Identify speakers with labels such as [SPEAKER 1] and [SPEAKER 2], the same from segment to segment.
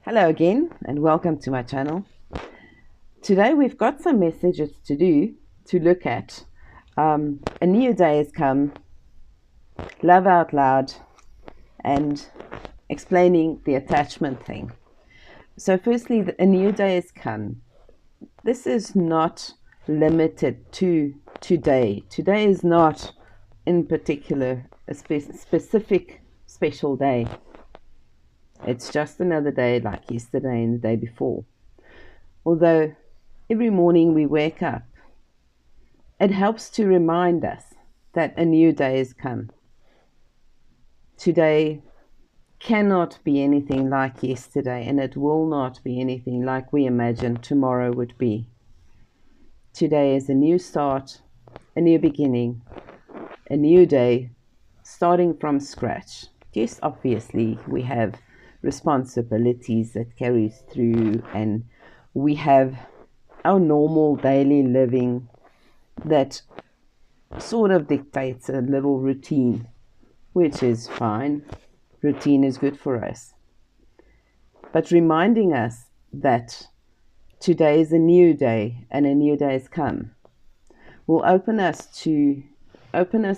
[SPEAKER 1] Hello again and welcome to my channel. Today we've got some messages to look at. A new day has come, love out loud, and explaining the attachment thing. So firstly, a new day has come. This is not limited to today. Today is not in particular a specific special day. It's just another day like yesterday and the day before. Although every morning we wake up, it helps to remind us that a new day has come. Today cannot be anything like yesterday, and it will not be anything like we imagined tomorrow would be. Today is a new start, a new beginning, a new day, starting from scratch. Yes, obviously we have responsibilities that carries through, and we have our normal daily living that sort of dictates a little routine, which is fine. Routine is good for us. But reminding us that today is a new day and a new day has come will open us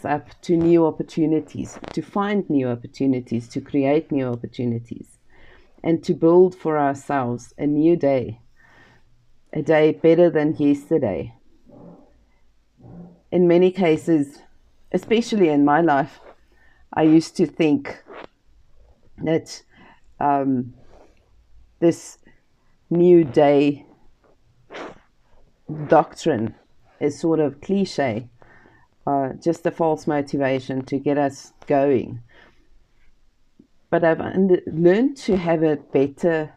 [SPEAKER 1] up to new opportunities, to find new opportunities, to create new opportunities, and to build for ourselves a new day, a day better than yesterday. In many cases, especially in my life, I used to think that this new day doctrine is sort of cliche, just a false motivation to get us going. But I've learned to have a better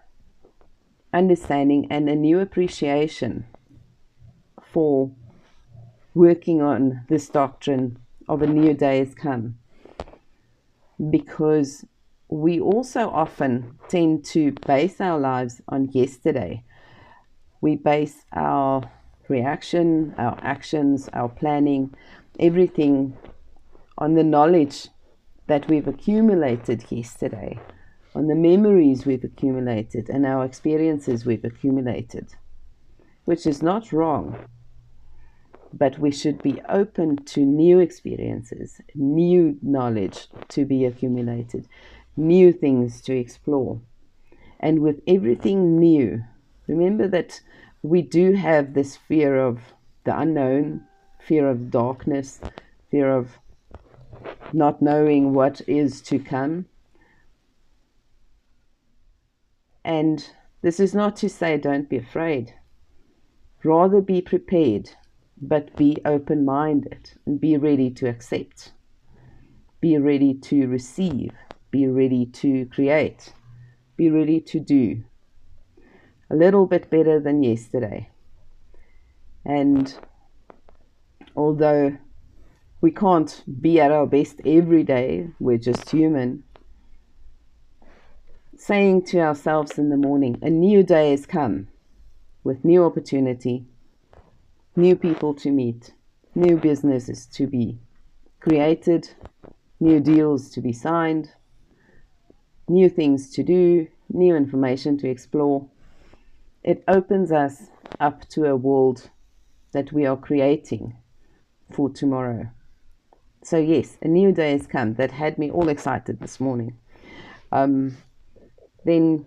[SPEAKER 1] understanding and a new appreciation for working on this doctrine of a new day has come, because we also often tend to base our lives on yesterday. We base our reaction, our actions, our planning, everything on the knowledge that we've accumulated yesterday, on the memories we've accumulated and our experiences we've accumulated, which is not wrong. But we should be open to new experiences, new knowledge to be accumulated, new things to explore. And with everything new, remember that we do have this fear of the unknown, fear of darkness, fear of not knowing what is to come. And this is not to say don't be afraid. Rather be prepared, but be open-minded and be ready to accept. Be ready to receive. Be ready to create. Be ready to do a little bit better than yesterday. And although we can't be at our best every day, we're just human, saying to ourselves in the morning, a new day has come with new opportunity, new people to meet, new businesses to be created, new deals to be signed, new things to do, new information to explore. It opens us up to a world that we are creating for tomorrow. So yes, a new day has come. That had me all excited this morning. Then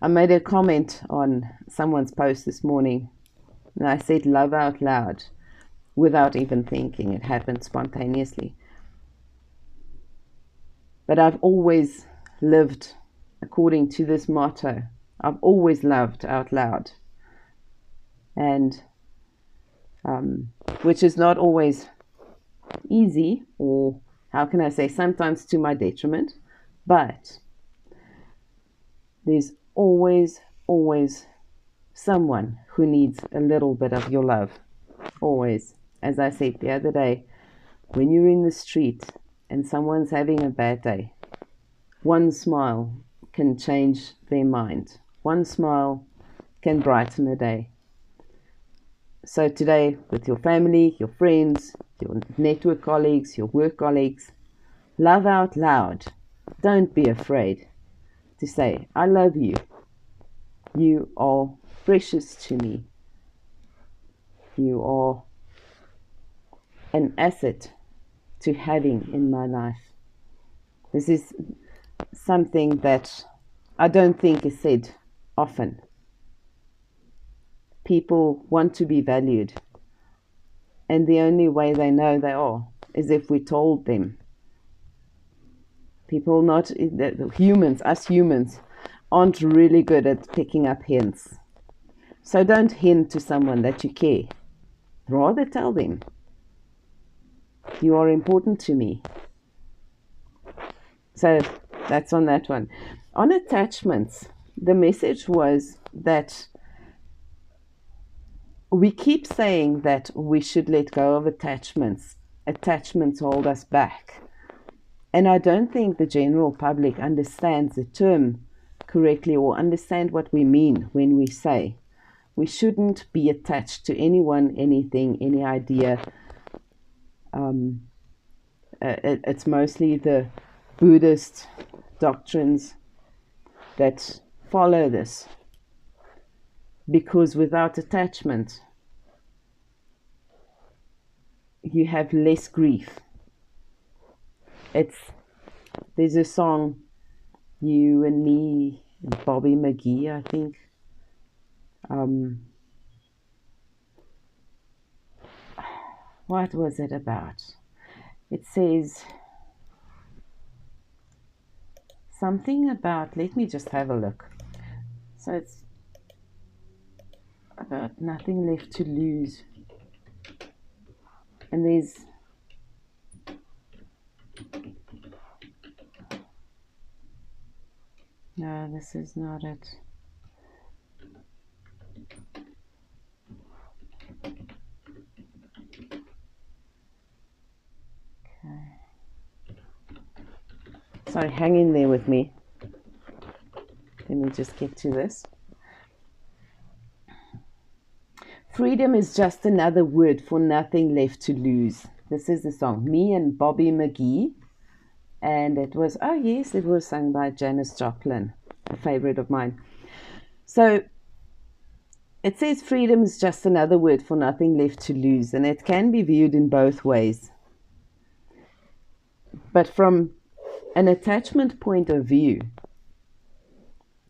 [SPEAKER 1] I made a comment on someone's post this morning, and I said love out loud without even thinking. It happened spontaneously. But I've always lived according to this motto. I've always loved out loud. And which is not always easy, or how can I say, sometimes to my detriment, but there's always someone who needs a little bit of your love. Always. As I said the other day, when you're in the street and someone's having a bad day, one smile can change their mind. One smile can brighten a day. So today, with your family, your friends, your network colleagues, your work colleagues, love out loud. Don't be afraid to say, I love you. You are precious to me. You are an asset to having in my life. This is something that I don't think is said often. People want to be valued, and the only way they know they are is if we told them. People, not humans, us humans, aren't really good at picking up hints. So don't hint to someone that you care. Rather tell them, you are important to me. So that's on that one. On attachments, the message was that we keep saying that we should let go of attachments. Attachments hold us back. And I don't think the general public understands the term correctly or understand what we mean when we say we shouldn't be attached to anyone, anything, any idea. It's mostly the Buddhist doctrines that follow this, because without attachment you have less grief. There's a song, You and Me, Bobby McGee, I think. What was it about? It says something about, let me just have a look. So it's about nothing left to lose. And there's no, this is not it. Okay. Sorry, hang in there with me. Let me just get to this. Freedom is just another word for nothing left to lose. This is the song, Me and Bobby McGee. And it was, oh yes, it was sung by Janis Joplin, a favorite of mine. So it says freedom is just another word for nothing left to lose, and it can be viewed in both ways. But from an attachment point of view,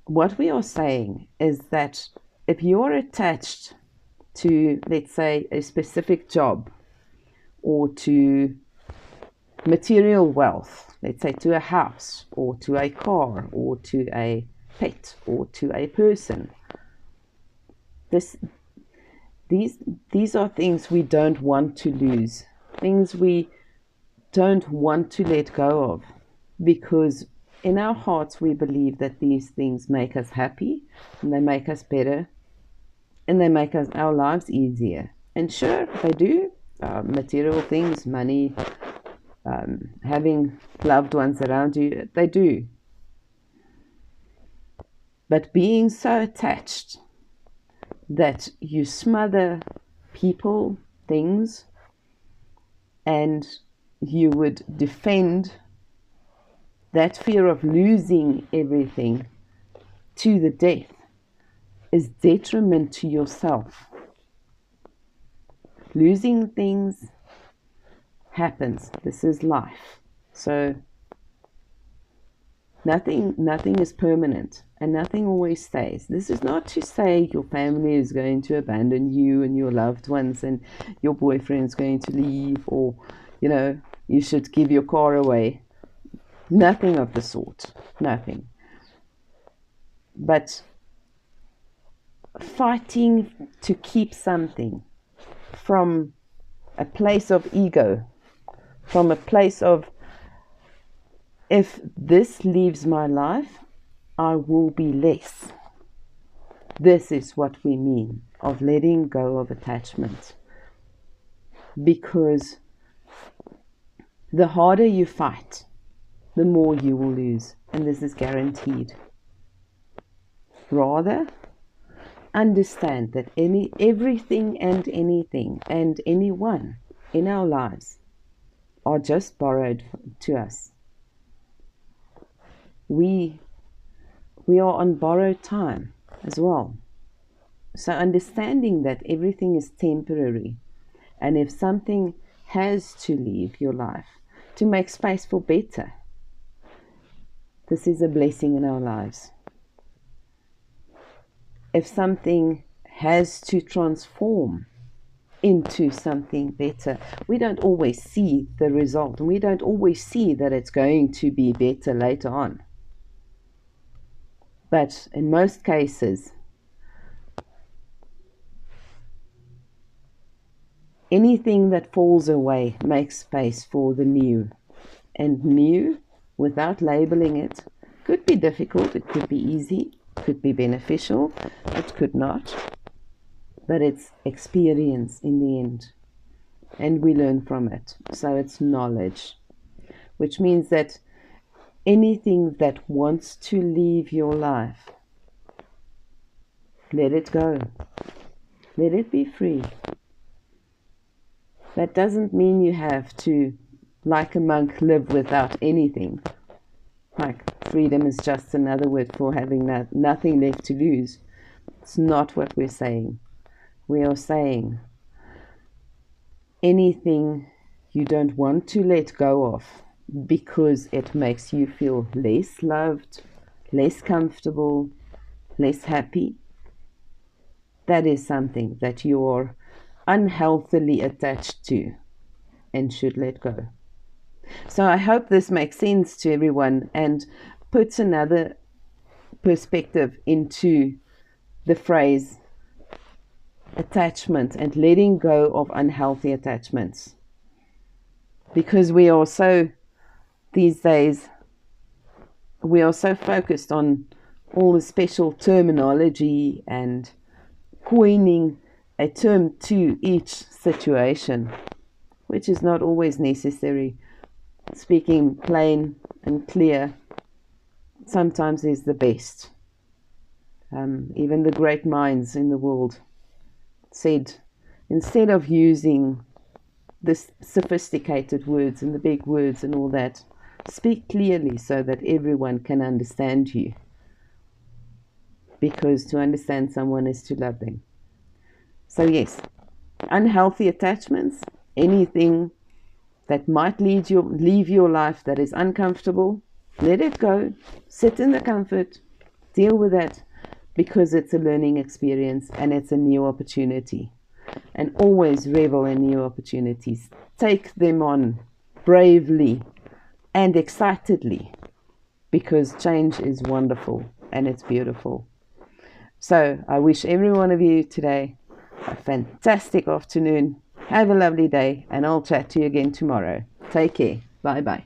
[SPEAKER 1] what we are saying is that if you're attached to, let's say, a specific job or to material wealth, let's say to a house or to a car or to a pet or to a person, these are things we don't want to lose, things we don't want to let go of, because in our hearts we believe that these things make us happy and they make us better and they make our lives easier. And sure, they do. Material things, money, having loved ones around you, they do. But being so attached that you smother people, things, and you would defend that fear of losing everything to the death is detriment to yourself. Losing things happens. This is life. So nothing is permanent and nothing always stays. This is not to say your family is going to abandon you and your loved ones and your boyfriend's going to leave, or you should give your car away. Nothing of the sort. Nothing. But fighting to keep something from a place of ego, from a place of, if this leaves my life, I will be less. This is what we mean of letting go of attachment. Because the harder you fight, the more you will lose. And this is guaranteed. Rather, understand that everything and anything and anyone in our lives are just borrowed to us. We we are on borrowed time as well. So understanding that everything is temporary, and if something has to leave your life to make space for better, this is a blessing in our lives. If something has to transform into something better, we don't always see the result, and we don't always see that it's going to be better later on. But in most cases, anything that falls away makes space for the new. And new, without labeling it, could be difficult, it could be easy, could be beneficial, it could not. But it's experience in the end, and we learn from it. So it's knowledge, which means that anything that wants to leave your life, let it go. Let it be free. That doesn't mean you have to, like a monk, live without anything. Like freedom is just another word for having nothing left to lose. It's not what we're saying. We are saying anything you don't want to let go of because it makes you feel less loved, less comfortable, less happy, that is something that you're unhealthily attached to and should let go. So I hope this makes sense to everyone and puts another perspective into the phrase attachment and letting go of unhealthy attachments. Because we are so, these days, we are so focused on all the special terminology and coining a term to each situation, which is not always necessary. Speaking plain and clear sometimes is the best. Even the great minds in the world said, instead of using the sophisticated words and the big words and all that, speak clearly so that everyone can understand you. Because to understand someone is to love them. So yes, unhealthy attachments, anything that might leave your life that is uncomfortable, let it go, sit in the comfort, deal with that, because it's a learning experience and it's a new opportunity. And always revel in new opportunities. Take them on bravely and excitedly, because change is wonderful and it's beautiful. So I wish every one of you today a fantastic afternoon. Have a lovely day, and I'll chat to you again tomorrow. Take care. Bye-bye.